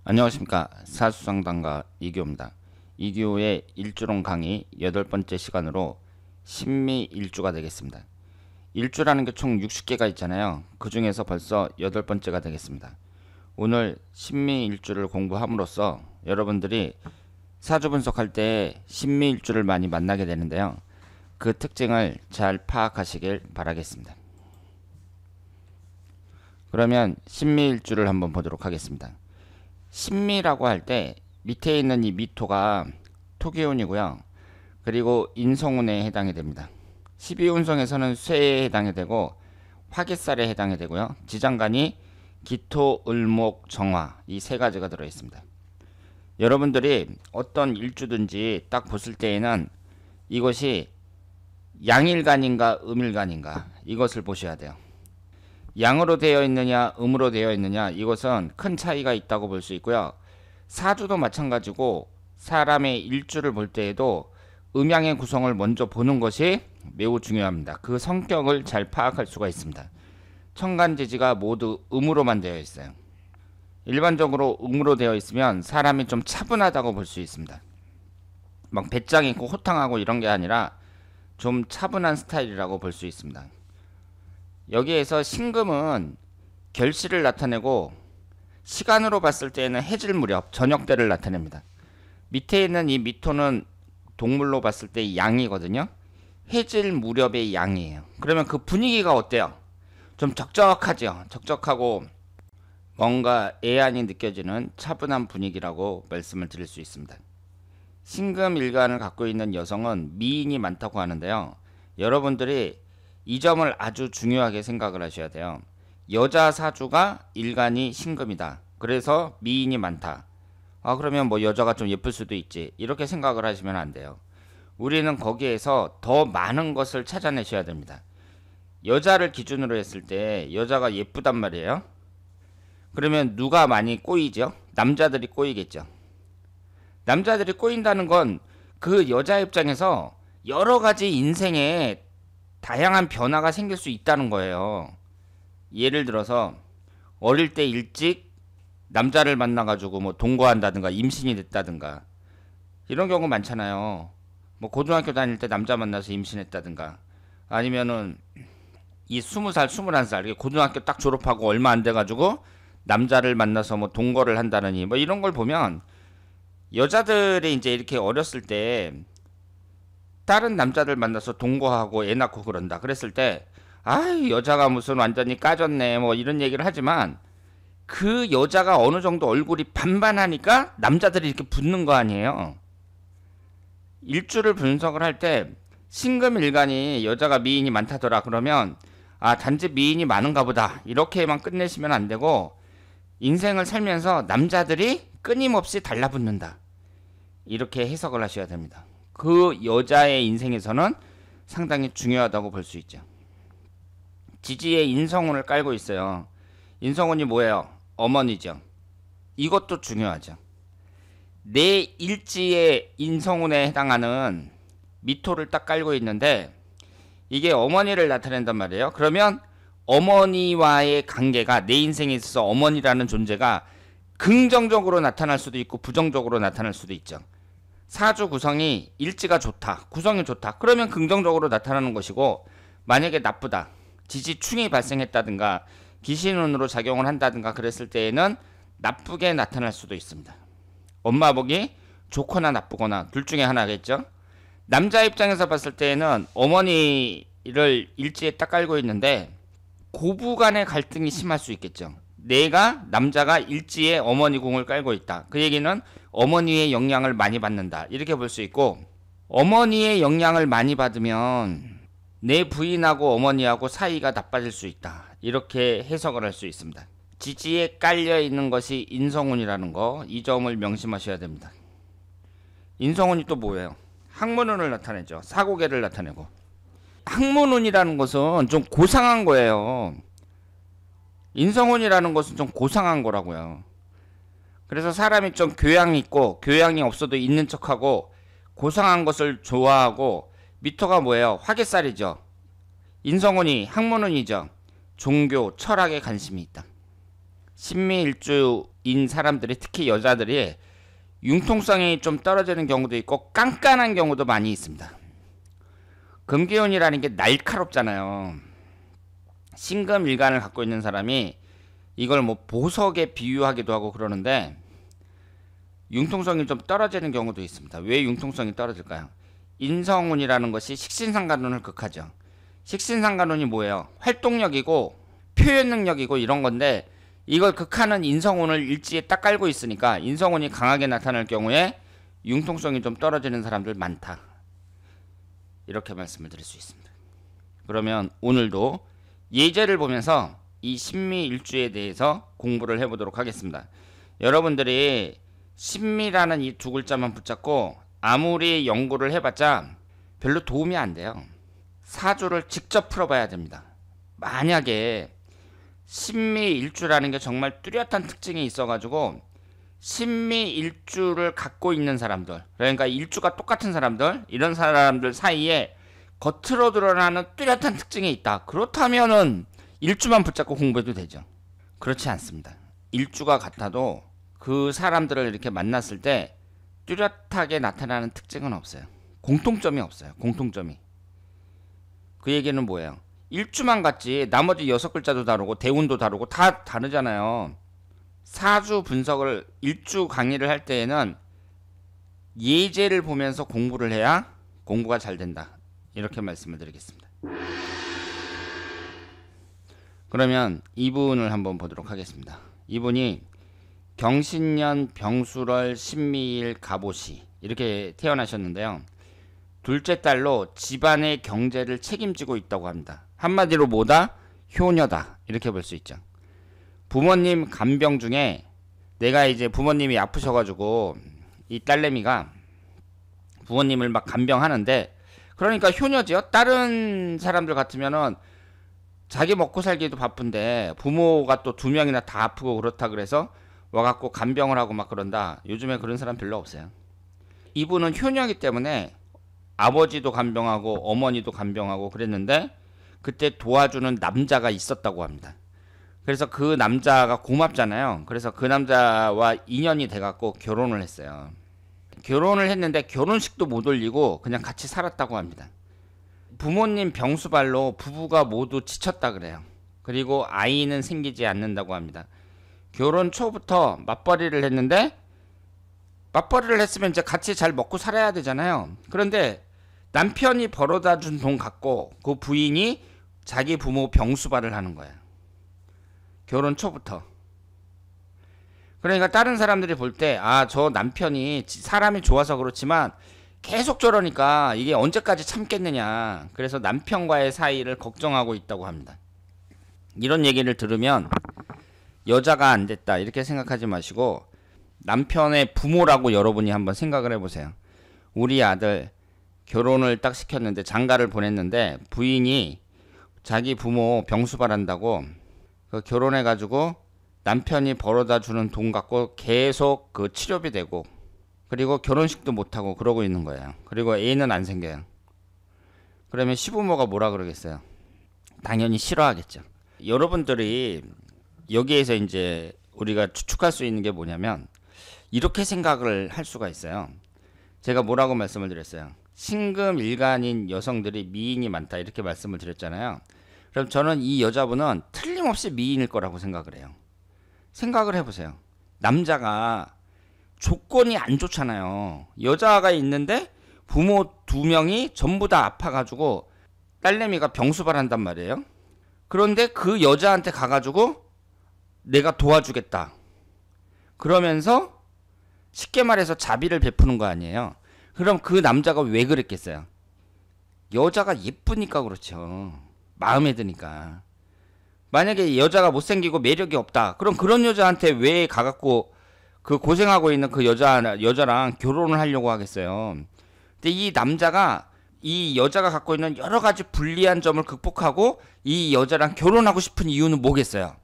안녕하십니까. 사수상담가 이규호입니다. 이규호의 일주론 강의 8번째 시간으로 신미일주가 되겠습니다. 일주라는 게 총 60개가 있잖아요. 그 중에서 벌써 8번째가 되겠습니다. 오늘 신미일주를 공부함으로써 여러분들이 사주 분석할 때 신미일주를 많이 만나게 되는데요. 그 특징을 잘 파악하시길 바라겠습니다. 그러면 신미일주를 한번 보도록 하겠습니다. 신미라고 할 때 밑에 있는 이 미토가 토기운이고요. 그리고 인성운에 해당이 됩니다. 12운성에서는 쇠에 해당이 되고 화개살에 해당이 되고요. 지장간이 기토, 을목, 정화 이 세 가지가 들어 있습니다. 여러분들이 어떤 일주든지 딱 보실 때에는 이것이 양일간인가 음일간인가 이것을 보셔야 돼요. 양으로 되어 있느냐 음으로 되어 있느냐 이것은 큰 차이가 있다고 볼 수 있고요. 사주도 마찬가지고 사람의 일주를 볼 때에도 음양의 구성을 먼저 보는 것이 매우 중요합니다. 그 성격을 잘 파악할 수가 있습니다. 천간지지가 모두 음으로만 되어 있어요. 일반적으로 음으로 되어 있으면 사람이 좀 차분하다고 볼 수 있습니다. 막 배짱 있고 호탕하고 이런 게 아니라 좀 차분한 스타일이라고 볼 수 있습니다. 여기에서 신금은 결실을 나타내고 시간으로 봤을 때는 해질 무렵 저녁 때를 나타냅니다. 밑에 있는 이 미토는 동물로 봤을 때 양이거든요. 해질 무렵의 양이에요. 그러면 그 분위기가 어때요? 좀 적적하죠. 적적하고 뭔가 애안이 느껴지는 차분한 분위기라고 말씀을 드릴 수 있습니다. 신금일간을 갖고 있는 여성은 미인이 많다고 하는데요. 여러분들이 이 점을 아주 중요하게 생각을 하셔야 돼요. 여자 사주가 일간이 신금이다. 그래서 미인이 많다. 그러면 뭐 여자가 좀 예쁠 수도 있지. 이렇게 생각을 하시면 안 돼요. 우리는 거기에서 더 많은 것을 찾아내셔야 됩니다. 여자를 기준으로 했을 때 여자가 예쁘단 말이에요. 그러면 누가 많이 꼬이죠? 남자들이 꼬이겠죠. 남자들이 꼬인다는 건 그 여자 입장에서 여러 가지 인생에 다양한 변화가 생길 수 있다는 거예요. 예를 들어서 어릴 때 일찍 남자를 만나가지고 뭐 동거한다든가 임신이 됐다든가 이런 경우 많잖아요. 뭐 고등학교 다닐 때 남자 만나서 임신했다든가 아니면은 이 20살, 21살 고등학교 딱 졸업하고 얼마 안 돼가지고 남자를 만나서 뭐 동거를 한다느니 뭐 이런 걸 보면 여자들이 이제 이렇게 어렸을 때 다른 남자들 만나서 동거하고 애 낳고 그런다 그랬을 때 여자가 무슨 완전히 까졌네 뭐 이런 얘기를 하지만 그 여자가 어느 정도 얼굴이 반반하니까 남자들이 이렇게 붙는 거 아니에요. 일주를 분석을 할 때 신금일간이 여자가 미인이 많다더라 그러면 단지 미인이 많은가 보다 이렇게만 끝내시면 안 되고 인생을 살면서 남자들이 끊임없이 달라붙는다 이렇게 해석을 하셔야 됩니다. 그 여자의 인생에서는 상당히 중요하다고 볼 수 있죠. 지지에 인성운을 깔고 있어요. 인성운이 뭐예요? 어머니죠. 이것도 중요하죠. 내 일지의 인성운에 해당하는 미토를 딱 깔고 있는데 이게 어머니를 나타낸단 말이에요. 그러면 어머니와의 관계가 내 인생에 있어서 어머니라는 존재가 긍정적으로 나타날 수도 있고 부정적으로 나타날 수도 있죠. 사주 구성이 일지가 좋다, 구성이 좋다. 그러면 긍정적으로 나타나는 것이고 만약에 나쁘다, 지지충이 발생했다든가 기신운으로 작용을 한다든가 그랬을 때에는 나쁘게 나타날 수도 있습니다. 엄마 보기 좋거나 나쁘거나 둘 중에 하나겠죠. 남자 입장에서 봤을 때에는 어머니를 일지에 딱 깔고 있는데 고부 간의 갈등이 심할 수 있겠죠. 남자가 일지에 어머니 궁을 깔고 있다. 그 얘기는 어머니의 영향을 많이 받는다. 이렇게 볼 수 있고 어머니의 영향을 많이 받으면 내 부인하고 어머니하고 사이가 나빠질 수 있다. 이렇게 해석을 할 수 있습니다. 지지에 깔려 있는 것이 인성운이라는 거, 이 점을 명심하셔야 됩니다. 인성운이 또 뭐예요? 학문운을 나타내죠. 사고계를 나타내고. 학문운이라는 것은 좀 고상한 거예요. 인성운이라는 것은 좀 고상한 거라고요. 그래서 사람이 좀 교양이 있고 교양이 없어도 있는 척하고 고상한 것을 좋아하고 미토가 뭐예요? 화개살이죠. 인성운이 학문운이죠. 종교, 철학에 관심이 있다. 신미일주인 사람들이, 특히 여자들이 융통성이 좀 떨어지는 경우도 있고 깐깐한 경우도 많이 있습니다. 금기운이라는 게 날카롭잖아요. 신금일간을 갖고 있는 사람이 이걸 뭐 보석에 비유하기도 하고 그러는데 융통성이 좀 떨어지는 경우도 있습니다. 왜 융통성이 떨어질까요? 인성운이라는 것이 식신상간운을 극하죠. 식신상간운이 뭐예요? 활동력이고 표현 능력이고 이런 건데, 이걸 극하는 인성운을 일지에 딱 깔고 있으니까 인성운이 강하게 나타날 경우에 융통성이 좀 떨어지는 사람들 많다, 이렇게 말씀을 드릴 수 있습니다. 그러면 오늘도 예제를 보면서 이 신미일주에 대해서 공부를 해보도록 하겠습니다. 여러분들이 신미라는 이 두 글자만 붙잡고 아무리 연구를 해봤자 별로 도움이 안 돼요. 사주를 직접 풀어봐야 됩니다. 만약에 신미일주라는 게 정말 뚜렷한 특징이 있어가지고 신미일주를 갖고 있는 사람들, 그러니까 일주가 똑같은 사람들, 이런 사람들 사이에 겉으로 드러나는 뚜렷한 특징이 있다, 그렇다면은 일주만 붙잡고 공부해도 되죠. 그렇지 않습니다. 일주가 같아도 그 사람들을 이렇게 만났을 때 뚜렷하게 나타나는 특징은 없어요. 공통점이 없어요. 공통점이. 그 얘기는 뭐예요? 일주만 같지 나머지 6글자도 다르고 대운도 다르고 다 다르잖아요. 사주 분석을 일주 강의를 할 때에는 예제를 보면서 공부를 해야 공부가 잘 된다, 이렇게 말씀을 드리겠습니다. 그러면 이분을 한번 보도록 하겠습니다. 이분이 경신년 병술월 신미일 갑오시 이렇게 태어나셨는데요. 둘째 딸로 집안의 경제를 책임지고 있다고 합니다. 한마디로 뭐다? 효녀다, 이렇게 볼 수 있죠. 부모님 간병 중에, 내가 이제 부모님이 아프셔가지고 이 딸내미가 부모님을 막 간병하는데, 그러니까 효녀지요. 다른 사람들 같으면은 자기 먹고 살기도 바쁜데 부모가 또 2명이나 다 아프고 그렇다 그래서 와갖고 간병을 하고 막 그런다. 요즘에 그런 사람 별로 없어요. 이분은 효녀이기 때문에 아버지도 간병하고 어머니도 간병하고 그랬는데 그때 도와주는 남자가 있었다고 합니다. 그래서 그 남자가 고맙잖아요. 그래서 그 남자와 인연이 돼갖고 결혼을 했어요. 결혼을 했는데 결혼식도 못 올리고 그냥 같이 살았다고 합니다. 부모님 병수발로 부부가 모두 지쳤다 그래요. 그리고 아이는 생기지 않는다고 합니다. 결혼 초부터 맞벌이를 했는데, 맞벌이를 했으면 이제 같이 잘 먹고 살아야 되잖아요. 그런데 남편이 벌어다 준 돈 갖고 그 부인이 자기 부모 병수발을 하는 거예요. 결혼 초부터. 그러니까 다른 사람들이 볼 때, 아, 저 남편이 사람이 좋아서 그렇지만 계속 저러니까 이게 언제까지 참겠느냐, 그래서 남편과의 사이를 걱정하고 있다고 합니다. 이런 얘기를 들으면 여자가 안 됐다 이렇게 생각하지 마시고 남편의 부모라고 여러분이 한번 생각을 해보세요. 우리 아들 결혼을 딱 시켰는데, 장가를 보냈는데 부인이 자기 부모 병수발한다고 그 결혼해가지고 남편이 벌어다 주는 돈 갖고 계속 그 치료비 되고, 그리고 결혼식도 못하고 그러고 있는 거예요. 그리고 애는 안 생겨요. 그러면 시부모가 뭐라 그러겠어요? 당연히 싫어하겠죠. 여러분들이 여기에서 이제 우리가 추측할 수 있는 게 뭐냐면, 이렇게 생각을 할 수가 있어요. 제가 뭐라고 말씀을 드렸어요? 신금일간인 여성들이 미인이 많다 이렇게 말씀을 드렸잖아요. 그럼 저는 이 여자분은 틀림없이 미인일 거라고 생각을 해요. 생각을 해보세요. 남자가 조건이 안 좋잖아요. 여자가 있는데 부모 2명이 전부 다 아파가지고 딸내미가 병수발한단 말이에요. 그런데 그 여자한테 가가지고 내가 도와주겠다 그러면서 쉽게 말해서 자비를 베푸는 거 아니에요. 그럼 그 남자가 왜 그랬겠어요? 여자가 예쁘니까 그렇죠. 마음에 드니까. 만약에 여자가 못생기고 매력이 없다, 그럼 그런 여자한테 왜 가갖고 그 고생하고 있는 그 여자랑 결혼을 하려고 하겠어요. 근데 이 남자가 이 여자가 갖고 있는 여러 가지 불리한 점을 극복하고 이 여자랑 결혼하고 싶은 이유는 뭐겠어요?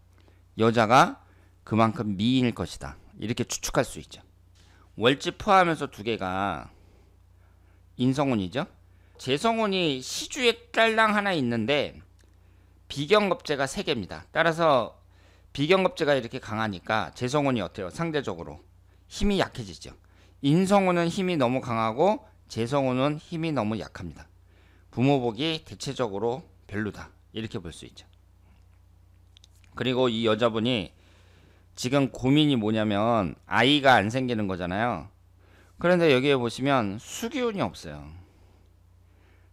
여자가 그만큼 미인일 것이다, 이렇게 추측할 수 있죠. 월지 포함해서 2개가 인성운이죠. 재성운이 시주에 딸랑 하나 있는데 비경겁제가 3개입니다. 따라서 비경겁제가 이렇게 강하니까 재성운이 어때요? 상대적으로 힘이 약해지죠. 인성운은 힘이 너무 강하고 재성운은 힘이 너무 약합니다. 부모복이 대체적으로 별로다 이렇게 볼 수 있죠. 그리고 이 여자분이 지금 고민이 뭐냐면 아이가 안 생기는 거잖아요. 그런데 여기에 보시면 수기운이 없어요.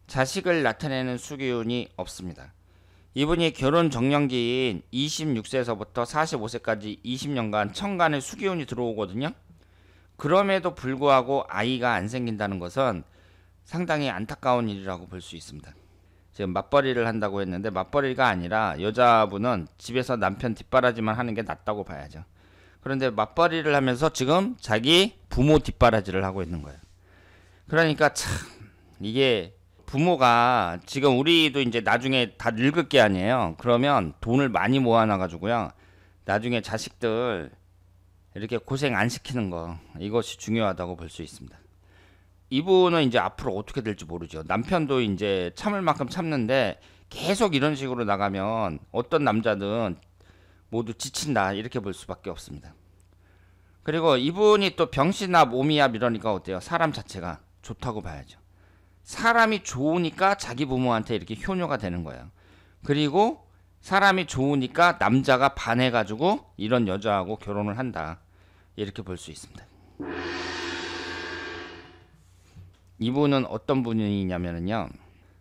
자식을 나타내는 수기운이 없습니다. 이분이 결혼 정년기인 26세에서부터 45세까지 20년간 천간에 수기운이 들어오거든요. 그럼에도 불구하고 아이가 안 생긴다는 것은 상당히 안타까운 일이라고 볼 수 있습니다. 지금 맞벌이를 한다고 했는데 맞벌이가 아니라 여자분은 집에서 남편 뒷바라지만 하는 게 낫다고 봐야죠. 그런데 맞벌이를 하면서 지금 자기 부모 뒷바라지를 하고 있는 거예요. 그러니까 참 이게 부모가 지금 우리도 이제 나중에 다 늙을 게 아니에요. 그러면 돈을 많이 모아놔 가지고요. 나중에 자식들 이렇게 고생 안 시키는 거 이것이 중요하다고 볼 수 있습니다. 이분은 이제 앞으로 어떻게 될지 모르죠. 남편도 이제 참을 만큼 참는데 계속 이런 식으로 나가면 어떤 남자든 모두 지친다 이렇게 볼 수밖에 없습니다. 그리고 이분이 또 병신압, 오미압 이러니까 어때요? 사람 자체가 좋다고 봐야죠. 사람이 좋으니까 자기 부모한테 이렇게 효녀가 되는 거예요. 그리고 사람이 좋으니까 남자가 반해가지고 이런 여자하고 결혼을 한다 이렇게 볼 수 있습니다. 이분은 어떤 분이냐면요,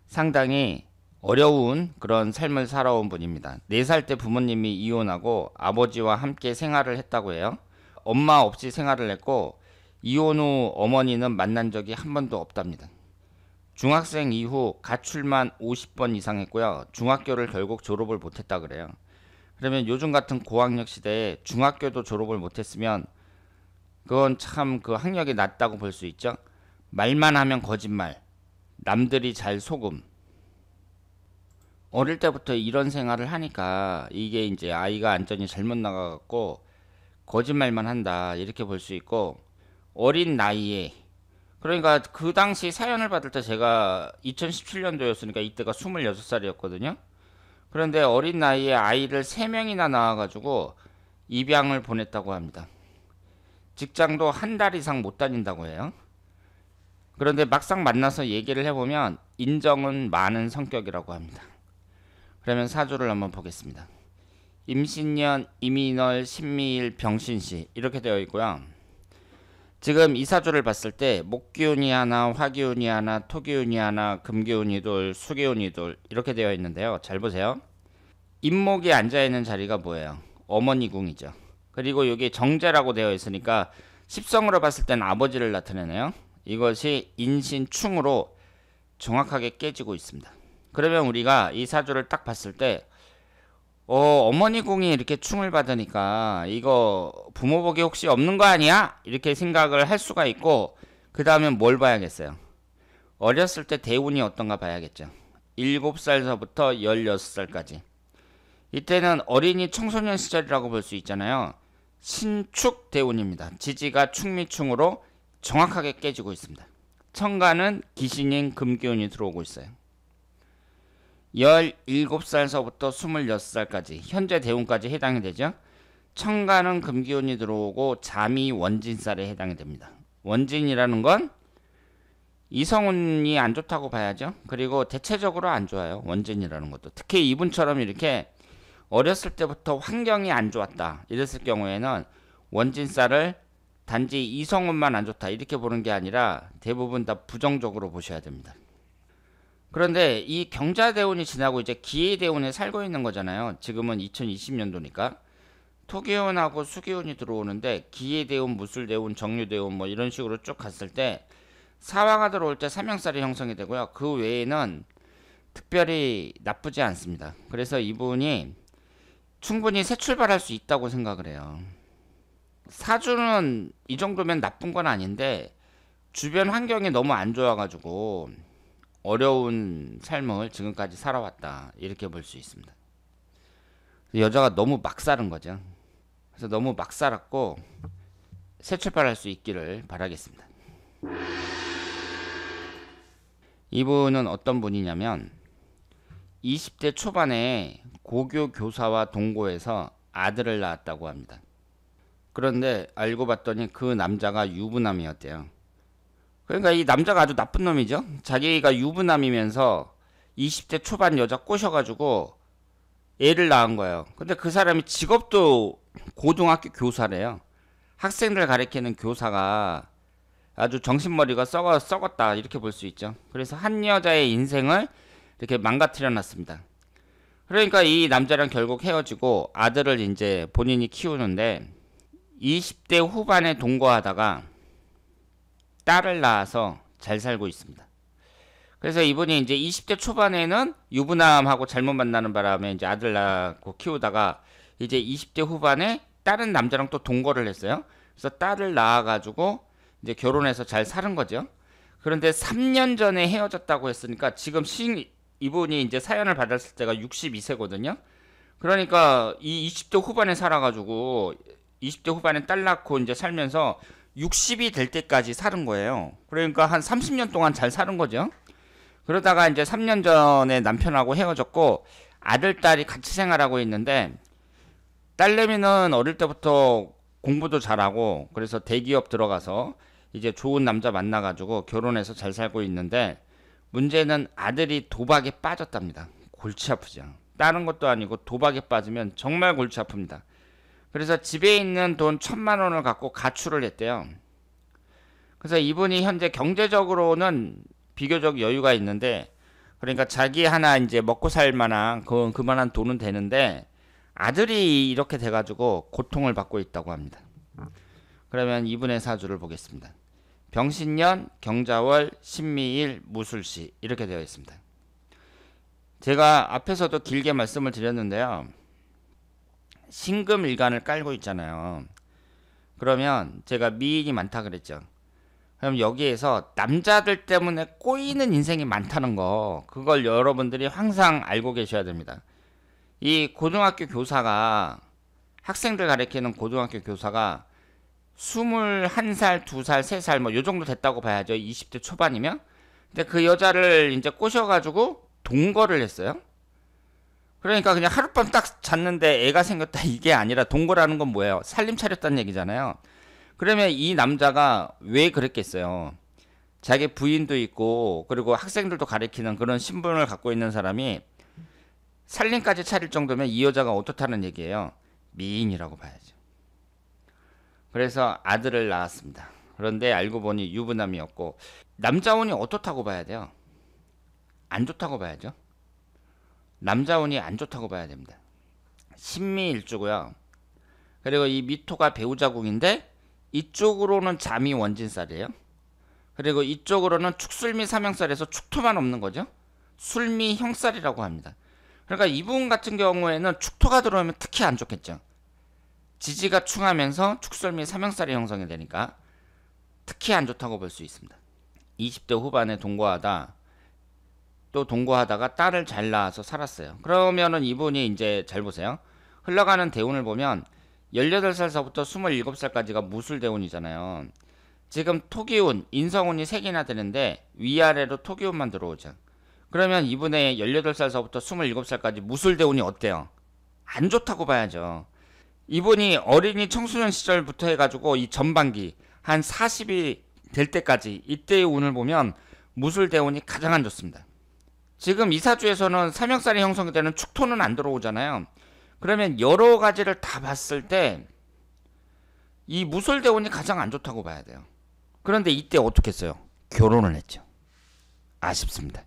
상당히 어려운 그런 삶을 살아온 분입니다. 4살 때 부모님이 이혼하고 아버지와 함께 생활을 했다고 해요. 엄마 없이 생활을 했고 이혼 후 어머니는 만난 적이 한 번도 없답니다. 중학생 이후 가출만 50번 이상 했고요. 중학교를 결국 졸업을 못했다 그래요. 그러면 요즘 같은 고학력 시대에 중학교도 졸업을 못했으면 그건 참 그 학력이 낮다고 볼 수 있죠. 말만 하면 거짓말, 남들이 잘 속음. 어릴 때부터 이런 생활을 하니까 이게 이제 아이가 안전이 잘못 나가갖고 거짓말만 한다 이렇게 볼 수 있고, 어린 나이에, 그러니까 그 당시 사연을 받을 때 제가 2017년도였으니까 이때가 26살이었거든요. 그런데 어린 나이에 아이를 3명이나 낳아가지고 입양을 보냈다고 합니다. 직장도 한 달 이상 못 다닌다고 해요. 그런데 막상 만나서 얘기를 해보면 인정은 많은 성격이라고 합니다. 그러면 사주를 한번 보겠습니다. 임신년, 임인월, 신미일, 병신시 이렇게 되어 있고요. 지금 이 사주를 봤을 때 목기운이 하나, 화기운이 하나, 토기운이 하나, 금기운이 둘, 수기운이 둘 이렇게 되어 있는데요. 잘 보세요. 임목이 앉아있는 자리가 뭐예요? 어머니 궁이죠. 그리고 여기 정제라고 되어 있으니까 십성으로 봤을 때는 아버지를 나타내네요. 이것이 인신충으로 정확하게 깨지고 있습니다. 그러면 우리가 이 사주를 딱 봤을 때 어머니 궁이 이렇게 충을 받으니까 이거 부모복이 혹시 없는 거 아니야? 이렇게 생각을 할 수가 있고, 그 다음에 뭘 봐야겠어요? 어렸을 때 대운이 어떤가 봐야겠죠. 7살서부터 16살까지. 이때는 어린이 청소년 시절이라고 볼 수 있잖아요. 신축 대운입니다. 지지가 충미충으로 정확하게 깨지고 있습니다. 천간은 기신인 금기운이 들어오고 있어요. 17살서부터 26살까지 현재 대운까지 해당이 되죠. 천간은 금기운이 들어오고 잠이 원진살에 해당이 됩니다. 원진이라는 건 이성운이 안 좋다고 봐야죠. 그리고 대체적으로 안 좋아요. 원진이라는 것도. 특히 이분처럼 이렇게 어렸을 때부터 환경이 안 좋았다 이랬을 경우에는 원진살을 단지 이성운만 안 좋다 이렇게 보는 게 아니라 대부분 다 부정적으로 보셔야 됩니다. 그런데 이 경자대운이 지나고 이제 기해대운에 살고 있는 거잖아요. 지금은 2020년도니까 토기운하고 수기운이 들어오는데 기해대운, 무술대운, 정유대운 뭐 이런 식으로 쭉 갔을 때 사화가 들어올 때 삼형살이 형성이 되고요. 그 외에는 특별히 나쁘지 않습니다. 그래서 이분이 충분히 새 출발할 수 있다고 생각을 해요. 사주는 이 정도면 나쁜 건 아닌데 주변 환경이 너무 안 좋아가지고 어려운 삶을 지금까지 살아왔다 이렇게 볼 수 있습니다. 여자가 너무 막 사는 거죠. 그래서 너무 막 살았고 새 출발할 수 있기를 바라겠습니다. 이분은 어떤 분이냐면 20대 초반에 고교 교사와 동거해서 아들을 낳았다고 합니다. 그런데 알고 봤더니 그 남자가 유부남이었대요. 그러니까 이 남자가 아주 나쁜 놈이죠. 자기가 유부남이면서 20대 초반 여자 꼬셔가지고 애를 낳은 거예요. 근데 그 사람이 직업도 고등학교 교사래요. 학생들 가르치는 교사가 아주 정신머리가 썩었다 이렇게 볼 수 있죠. 그래서 한 여자의 인생을 이렇게 망가뜨려 놨습니다. 그러니까 이 남자랑 결국 헤어지고 아들을 이제 본인이 키우는데 20대 후반에 동거하다가 딸을 낳아서 잘 살고 있습니다. 그래서 이분이 이제 20대 초반에는 유부남하고 잘못 만나는 바람에 이제 아들 낳고 키우다가 이제 20대 후반에 다른 남자랑 또 동거를 했어요. 그래서 딸을 낳아가지고 이제 결혼해서 잘 사는 거죠. 그런데 3년 전에 헤어졌다고 했으니까 지금 이분이 이제 사연을 받았을 때가 62세거든요. 그러니까 이 20대 후반에 살아가지고 20대 후반에 딸 낳고 이제 살면서 60이 될 때까지 사는 거예요. 그러니까 한 30년 동안 잘 사는 거죠. 그러다가 이제 3년 전에 남편하고 헤어졌고 아들, 딸이 같이 생활하고 있는데 딸내미는 어릴 때부터 공부도 잘하고 그래서 대기업 들어가서 이제 좋은 남자 만나가지고 결혼해서 잘 살고 있는데 문제는 아들이 도박에 빠졌답니다. 골치 아프죠. 다른 것도 아니고 도박에 빠지면 정말 골치 아픕니다. 그래서 집에 있는 돈 1,000만 원을 갖고 가출을 했대요. 그래서 이분이 현재 경제적으로는 비교적 여유가 있는데 그러니까 자기 하나 이제 먹고 살 만한 그만한 돈은 되는데 아들이 이렇게 돼가지고 고통을 받고 있다고 합니다. 그러면 이분의 사주를 보겠습니다. 병신년, 경자월, 신미일, 무술시 이렇게 되어 있습니다. 제가 앞에서도 길게 말씀을 드렸는데요. 신금일간을 깔고 있잖아요. 그러면 제가 미인이 많다 그랬죠. 그럼 여기에서 남자들 때문에 꼬이는 인생이 많다는 거 그걸 여러분들이 항상 알고 계셔야 됩니다. 이 고등학교 교사가 학생들 가르치는 고등학교 교사가 21살, 2살, 3살 뭐 요 정도 됐다고 봐야죠. 20대 초반이면. 근데 그 여자를 이제 꼬셔가지고 동거를 했어요. 그러니까 그냥 하룻밤 딱 잤는데 애가 생겼다 이게 아니라 동거라는 건 뭐예요? 살림 차렸다는 얘기잖아요. 그러면 이 남자가 왜 그랬겠어요? 자기 부인도 있고 그리고 학생들도 가르치는 그런 신분을 갖고 있는 사람이 살림까지 차릴 정도면 이 여자가 어떻다는 얘기예요? 미인이라고 봐야죠. 그래서 아들을 낳았습니다. 그런데 알고 보니 유부남이었고 남자 운이 어떻다고 봐야 돼요? 안 좋다고 봐야죠. 남자 운이 안 좋다고 봐야 됩니다. 신미일주고요. 그리고 이 미토가 배우자궁인데 이쪽으로는 잠이 원진살이에요. 그리고 이쪽으로는 축술미 삼형살에서 축토만 없는 거죠. 술미 형살이라고 합니다. 그러니까 이분 같은 경우에는 축토가 들어오면 특히 안 좋겠죠. 지지가 충하면서 축술미 삼형살이 형성이 되니까 특히 안 좋다고 볼 수 있습니다. 20대 후반에 동거하다 또 동거하다가 딸을 잘 낳아서 살았어요. 그러면은 이분이 이제 잘 보세요. 흘러가는 대운을 보면 18살서부터 27살까지가 무술대운이잖아요. 지금 토기운, 인성운이 3개나 되는데 위아래로 토기운만 들어오죠. 그러면 이분의 18살서부터 27살까지 무술대운이 어때요? 안 좋다고 봐야죠. 이분이 어린이 청소년 시절부터 해가지고 이 전반기 한 40이 될 때까지 이때의 운을 보면 무술대운이 가장 안 좋습니다. 지금 이 사주에서는 삼형살이 형성이 되는 축토는 안 들어오잖아요. 그러면 여러 가지를 다 봤을 때 이 무술대운이 가장 안 좋다고 봐야 돼요. 그런데 이때 어떻게 했어요? 결혼을 했죠. 아쉽습니다.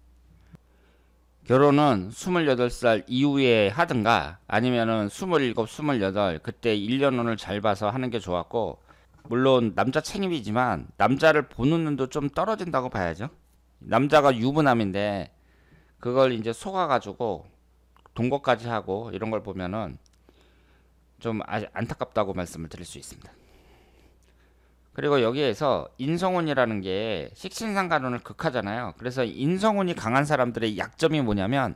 결혼은 28살 이후에 하든가 아니면은 27, 28 그때 1년운을 잘 봐서 하는 게 좋았고 물론 남자 책임이지만 남자를 보는 눈도 좀 떨어진다고 봐야죠. 남자가 유부남인데 그걸 이제 속아가지고 동거까지 하고 이런 걸 보면은 좀 안타깝다고 말씀을 드릴 수 있습니다. 그리고 여기에서 인성운이라는 게 식신상간운을 극하잖아요. 그래서 인성운이 강한 사람들의 약점이 뭐냐면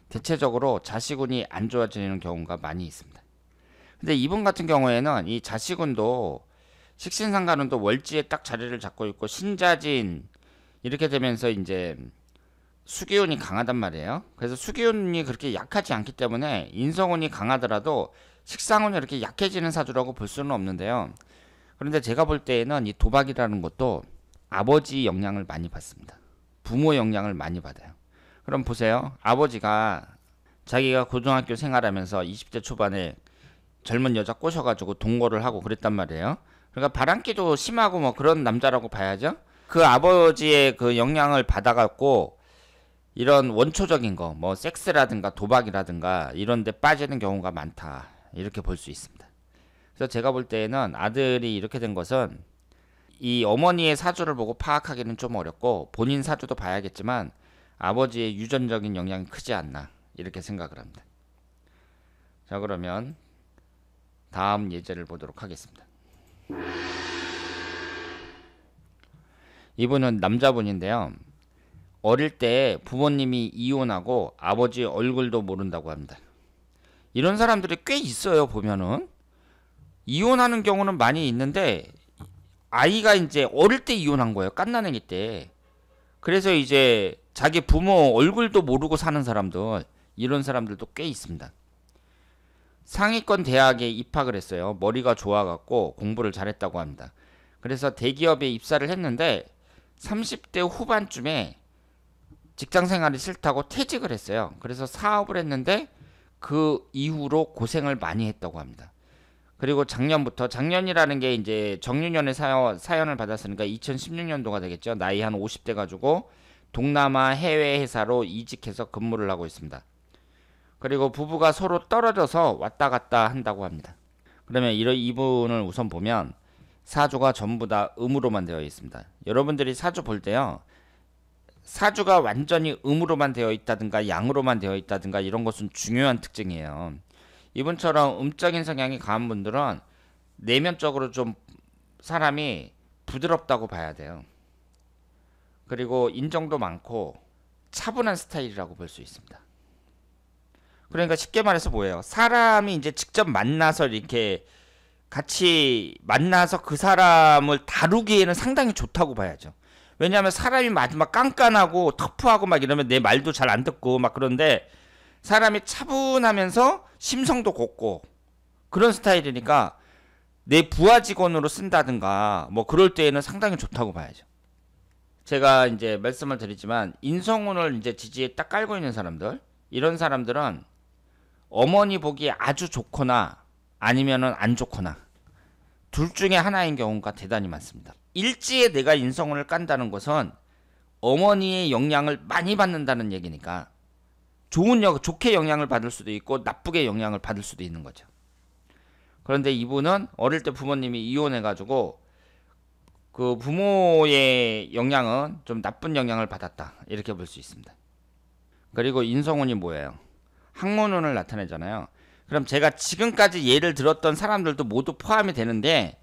대체적으로 자식운이 안 좋아지는 경우가 많이 있습니다. 근데 이분 같은 경우에는 이 자식운도 식신상간운도 월지에 딱 자리를 잡고 있고 신자진 이렇게 되면서 이제 수기운이 강하단 말이에요. 그래서 수기운이 그렇게 약하지 않기 때문에 인성운이 강하더라도 식상운이 이렇게 약해지는 사주라고 볼 수는 없는데요. 그런데 제가 볼 때에는 이 도박이라는 것도 아버지 영향을 많이 받습니다. 부모 영향을 많이 받아요. 그럼 보세요. 아버지가 자기가 고등학교 생활하면서 20대 초반에 젊은 여자 꼬셔가지고 동거를 하고 그랬단 말이에요. 그러니까 바람기도 심하고 뭐 그런 남자라고 봐야죠. 그 아버지의 그 영향을 받아갖고 이런 원초적인 거, 뭐 섹스라든가 도박이라든가 이런 데 빠지는 경우가 많다. 이렇게 볼 수 있습니다. 그래서 제가 볼 때에는 아들이 이렇게 된 것은 이 어머니의 사주를 보고 파악하기는 좀 어렵고 본인 사주도 봐야겠지만 아버지의 유전적인 영향이 크지 않나 이렇게 생각을 합니다. 자, 그러면 다음 예제를 보도록 하겠습니다. 이분은 남자분인데요. 어릴 때 부모님이 이혼하고 아버지 얼굴도 모른다고 합니다. 이런 사람들이 꽤 있어요. 보면은 이혼하는 경우는 많이 있는데 아이가 이제 어릴 때 이혼한 거예요. 갓난아기 때. 그래서 이제 자기 부모 얼굴도 모르고 사는 사람들, 이런 사람들도 꽤 있습니다. 상위권 대학에 입학을 했어요. 머리가 좋아갖고 공부를 잘했다고 합니다. 그래서 대기업에 입사를 했는데 30대 후반쯤에 직장 생활이 싫다고 퇴직을 했어요. 그래서 사업을 했는데 그 이후로 고생을 많이 했다고 합니다. 그리고 작년이라는 게 이제 정유년의 사연을 받았으니까 2016년도가 되겠죠. 나이 한 50대 가지고 동남아 해외 회사로 이직해서 근무를 하고 있습니다. 그리고 부부가 서로 떨어져서 왔다 갔다 한다고 합니다. 그러면 이분을 우선 보면 사주가 전부 다 음으로만 되어 있습니다. 여러분들이 사주 볼 때요. 사주가 완전히 음으로만 되어 있다든가 양으로만 되어 있다든가 이런 것은 중요한 특징이에요. 이분처럼 음적인 성향이 강한 분들은 내면적으로 좀 사람이 부드럽다고 봐야 돼요. 그리고 인정도 많고 차분한 스타일이라고 볼 수 있습니다. 그러니까 쉽게 말해서 뭐예요? 사람이 이제 직접 만나서 이렇게 같이 만나서 그 사람을 다루기에는 상당히 좋다고 봐야죠. 왜냐하면 사람이 마지막 깐깐하고 터프하고 막 이러면 내 말도 잘 안 듣고 막 그런데 사람이 차분하면서 심성도 곱고 그런 스타일이니까 내 부하 직원으로 쓴다든가 뭐 그럴 때에는 상당히 좋다고 봐야죠. 제가 이제 말씀을 드리지만 인성운을 이제 지지에 딱 깔고 있는 사람들, 이런 사람들은 어머니 보기에 아주 좋거나 아니면은 안 좋거나 둘 중에 하나인 경우가 대단히 많습니다. 일지에 내가 인성운을 깐다는 것은 어머니의 영향을 많이 받는다는 얘기니까 좋게 영향을 받을 수도 있고 나쁘게 영향을 받을 수도 있는 거죠. 그런데 이분은 어릴 때 부모님이 이혼해가지고 그 부모의 영향은 좀 나쁜 영향을 받았다 이렇게 볼 수 있습니다. 그리고 인성운이 뭐예요? 학문운을 나타내잖아요. 그럼 제가 지금까지 예를 들었던 사람들도 모두 포함이 되는데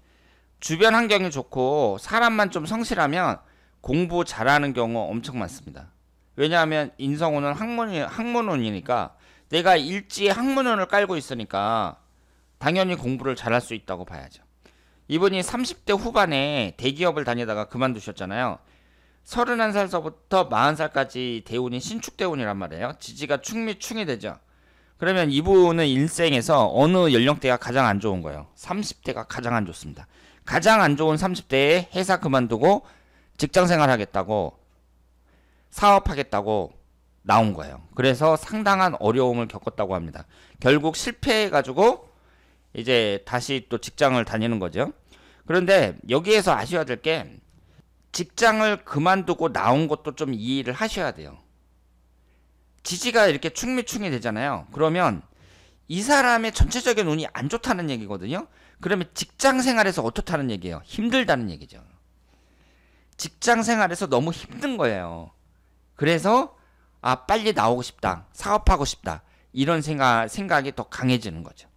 주변 환경이 좋고 사람만 좀 성실하면 공부 잘하는 경우 엄청 많습니다. 왜냐하면 인성운은 학문운이니까 내가 일지에 학문운을 깔고 있으니까 당연히 공부를 잘할 수 있다고 봐야죠. 이분이 30대 후반에 대기업을 다니다가 그만두셨잖아요. 31살서부터 40살까지 대운이 신축대운이란 말이에요. 지지가 충이 되죠. 그러면 이분은 일생에서 어느 연령대가 가장 안 좋은 거예요? 30대가 가장 안 좋습니다. 가장 안 좋은 30대에 회사 그만두고 직장생활 하겠다고 사업하겠다고 나온 거예요. 그래서 상당한 어려움을 겪었다고 합니다. 결국 실패해가지고 이제 다시 또 직장을 다니는 거죠. 그런데 여기에서 아셔야 될 게 직장을 그만두고 나온 것도 좀 이해를 하셔야 돼요. 지지가 이렇게 충이 되잖아요. 그러면 이 사람의 전체적인 운이 안 좋다는 얘기거든요. 그러면 직장 생활에서 어떻다는 얘기예요? 힘들다는 얘기죠. 직장 생활에서 너무 힘든 거예요. 그래서 빨리 나오고 싶다. 사업하고 싶다. 이런 생각이 더 강해지는 거죠.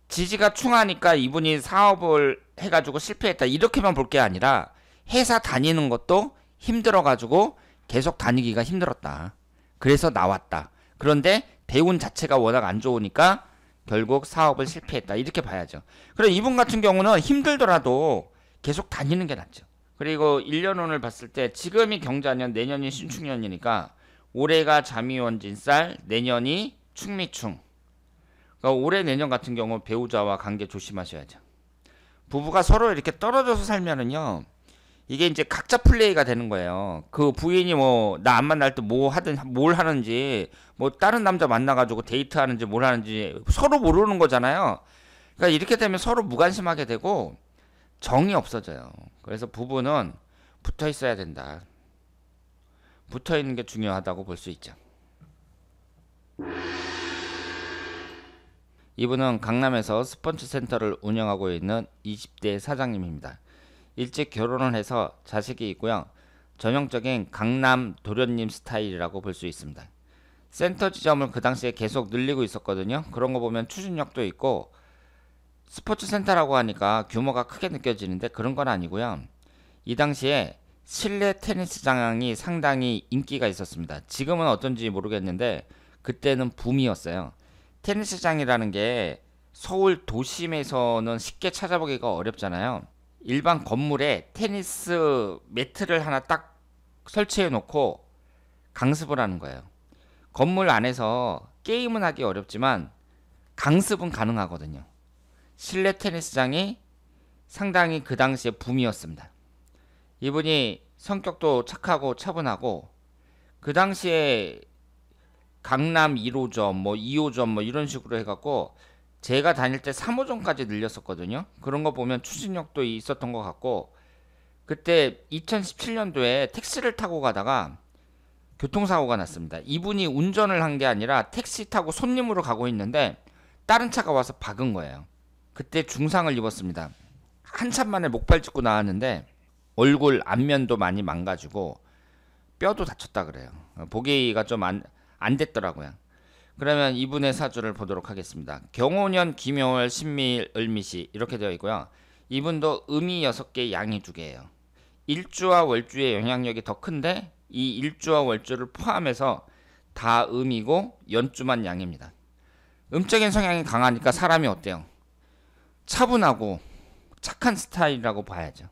지지가 충하니까 이분이 사업을 해가지고 실패했다. 이렇게만 볼 게 아니라 회사 다니는 것도 힘들어가지고 계속 다니기가 힘들었다. 그래서 나왔다. 그런데 대운 자체가 워낙 안 좋으니까 결국 사업을 실패했다. 이렇게 봐야죠. 그럼 이분 같은 경우는 힘들더라도 계속 다니는 게 낫죠. 그리고 1년운을 봤을 때 지금이 경자년, 내년이 신축년이니까 올해가 자미원진살, 내년이 충미충. 그러니까 올해 내년 같은 경우 배우자와 관계 조심하셔야죠. 부부가 서로 이렇게 떨어져서 살면은요, 이게 이제 각자 플레이가 되는 거예요. 그 부인이 뭐 나 안 만날 때 뭐 하든 뭘 하는지, 뭐 다른 남자 만나가지고 데이트하는지 뭘 하는지 서로 모르는 거잖아요. 그러니까 이렇게 되면 서로 무관심하게 되고 정이 없어져요. 그래서 부부는 붙어 있어야 된다. 붙어 있는 게 중요하다고 볼 수 있죠. 이분은 강남에서 스포츠 센터를 운영하고 있는 20대 사장님입니다. 일찍 결혼을 해서 자식이 있고요. 전형적인 강남 도련님 스타일이라고 볼 수 있습니다. 센터 지점을 그 당시에 계속 늘리고 있었거든요. 그런 거 보면 추진력도 있고 스포츠 센터라고 하니까 규모가 크게 느껴지는데 그런 건 아니고요. 이 당시에 실내 테니스장이 상당히 인기가 있었습니다. 지금은 어떤지 모르겠는데 그때는 붐이었어요. 테니스장이라는 게 서울 도심에서는 쉽게 찾아보기가 어렵잖아요. 일반 건물에 테니스 매트를 하나 딱 설치해 놓고 강습을 하는 거예요. 건물 안에서 게임은 하기 어렵지만 강습은 가능하거든요. 실내 테니스장이 상당히 그 당시에 붐이었습니다. 이분이 성격도 착하고 차분하고 그 당시에 강남 1호점, 뭐 2호점 뭐 이런 식으로 해갖고 제가 다닐 때 3호점까지 늘렸었거든요. 그런 거 보면 추진력도 있었던 것 같고 그때 2017년도에 택시를 타고 가다가 교통사고가 났습니다. 이분이 운전을 한 게 아니라 택시 타고 손님으로 가고 있는데 다른 차가 와서 박은 거예요. 그때 중상을 입었습니다. 한참 만에 목발 짚고 나왔는데 얼굴 안면도 많이 망가지고 뼈도 다쳤다 그래요. 보기가 좀 안 됐더라고요. 그러면 이분의 사주를 보도록 하겠습니다. 경호년, 김효월, 신미일, 을미시 이렇게 되어 있고요. 이분도 음이 6개, 양이 2개예요. 일주와 월주의 영향력이 더 큰데 이 일주와 월주를 포함해서 다 음이고 연주만 양입니다. 음적인 성향이 강하니까 사람이 어때요? 차분하고 착한 스타일이라고 봐야죠.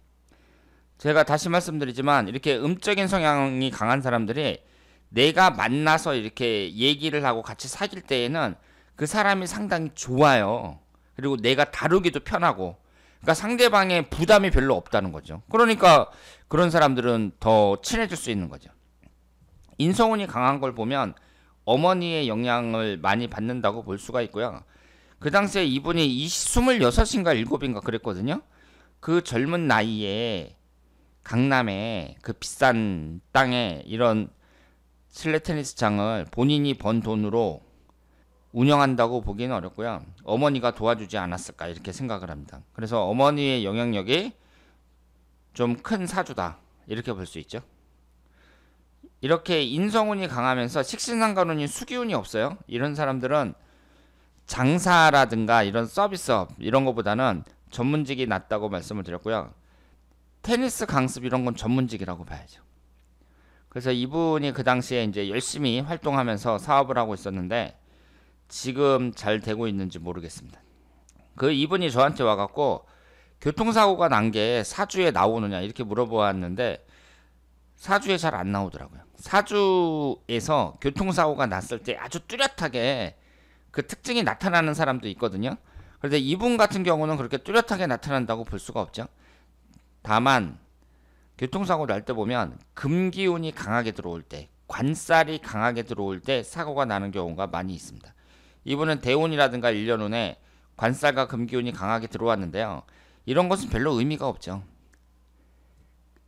제가 다시 말씀드리지만 이렇게 음적인 성향이 강한 사람들이 내가 만나서 이렇게 얘기를 하고 같이 사귈 때에는 그 사람이 상당히 좋아요. 그리고 내가 다루기도 편하고 그러니까 상대방의 부담이 별로 없다는 거죠. 그러니까 그런 사람들은 더 친해질 수 있는 거죠. 인성운이 강한 걸 보면 어머니의 영향을 많이 받는다고 볼 수가 있고요. 그 당시에 이분이 26인가 7인가 그랬거든요. 그 젊은 나이에 강남에 그 비싼 땅에 이런 실내 테니스장을 본인이 번 돈으로 운영한다고 보기는 어렵고요. 어머니가 도와주지 않았을까 이렇게 생각을 합니다. 그래서 어머니의 영향력이 좀 큰 사주다 이렇게 볼 수 있죠. 이렇게 인성운이 강하면서 식신상간운이 수기운이 없어요. 이런 사람들은 장사라든가 이런 서비스업 이런 것보다는 전문직이 낫다고 말씀을 드렸고요. 테니스 강습 이런 건 전문직이라고 봐야죠. 그래서 이분이 그 당시에 이제 열심히 활동하면서 사업을 하고 있었는데 지금 잘 되고 있는지 모르겠습니다. 그 이분이 저한테 와갖고 교통사고가 난 게 사주에 나오느냐 이렇게 물어보았는데 사주에 잘 안 나오더라고요. 사주에서 교통사고가 났을 때 아주 뚜렷하게 그 특징이 나타나는 사람도 있거든요. 그런데 이분 같은 경우는 그렇게 뚜렷하게 나타난다고 볼 수가 없죠. 다만 교통사고 날 때 보면 금기운이 강하게 들어올 때, 관살이 강하게 들어올 때 사고가 나는 경우가 많이 있습니다. 이분은 대운이라든가 일년운에 관살과 금기운이 강하게 들어왔는데요. 이런 것은 별로 의미가 없죠.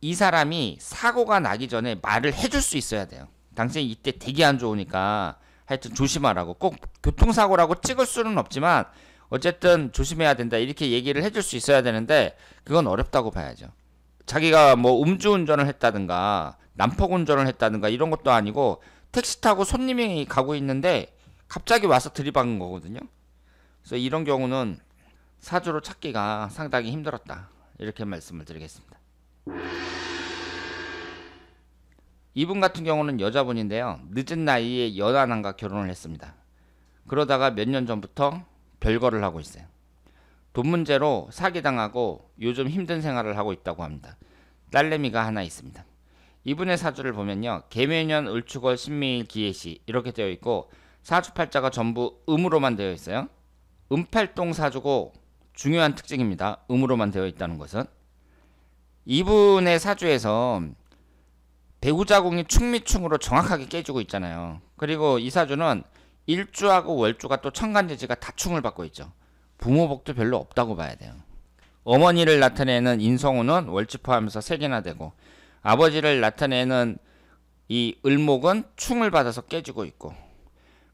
이 사람이 사고가 나기 전에 말을 해줄 수 있어야 돼요. 당신이 이때 되게 안 좋으니까 하여튼 조심하라고. 꼭 교통사고라고 찍을 수는 없지만 어쨌든 조심해야 된다 이렇게 얘기를 해줄 수 있어야 되는데 그건 어렵다고 봐야죠. 자기가 뭐 음주운전을 했다든가 난폭운전을 했다든가 이런 것도 아니고 택시 타고 손님이 가고 있는데 갑자기 와서 들이박은 거거든요. 그래서 이런 경우는 사주로 찾기가 상당히 힘들었다 이렇게 말씀을 드리겠습니다. 이분 같은 경우는 여자분인데요. 늦은 나이에 연하남과 결혼을 했습니다. 그러다가 몇 년 전부터 별거를 하고 있어요. 돈 문제로 사기당하고 요즘 힘든 생활을 하고 있다고 합니다. 딸내미가 하나 있습니다. 이분의 사주를 보면요. 개묘년, 을축월, 신미일, 기해시 이렇게 되어 있고 사주팔자가 전부 음으로만 되어 있어요. 음팔동 사주고 중요한 특징입니다. 음으로만 되어 있다는 것은 이분의 사주에서 배우자궁이 충미충으로 정확하게 깨지고 있잖아요. 그리고 이 사주는 일주하고 월주가 또 천간지지가 다충을 받고 있죠. 부모복도 별로 없다고 봐야 돼요. 어머니를 나타내는 인성우는 월지 포함해서 3개나 되고 아버지를 나타내는 이 을목은 충을 받아서 깨지고 있고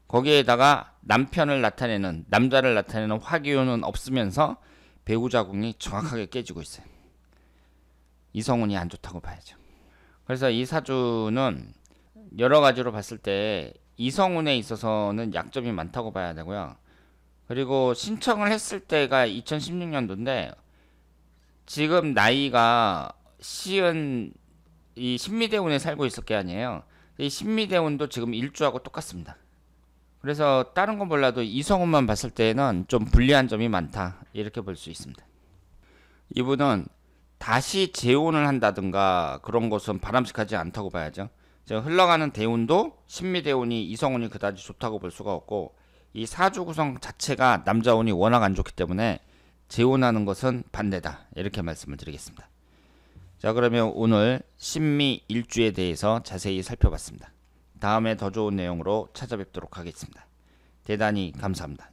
거기에다가 남편을 나타내는 남자를 나타내는 화기운은 없으면서 배우자궁이 정확하게 깨지고 있어요. 이성운이 안 좋다고 봐야죠. 그래서 이 사주는 여러 가지로 봤을 때 이성운에 있어서는 약점이 많다고 봐야 되고요. 그리고 신청을 했을 때가 2016년도인데 지금 나이가 시은 이 신미대운에 살고 있을 게 아니에요. 이 신미대운도 지금 일주하고 똑같습니다. 그래서 다른 건 몰라도 이성운만 봤을 때는 좀 불리한 점이 많다 이렇게 볼 수 있습니다. 이분은 다시 재혼을 한다든가 그런 것은 바람직하지 않다고 봐야죠. 흘러가는 대운도 신미대운이 이성운이 그다지 좋다고 볼 수가 없고 이 사주 구성 자체가 남자운이 워낙 안 좋기 때문에 재혼하는 것은 반대다 이렇게 말씀을 드리겠습니다. 자, 그러면 오늘 신미 일주에 대해서 자세히 살펴봤습니다. 다음에 더 좋은 내용으로 찾아뵙도록 하겠습니다. 대단히 감사합니다.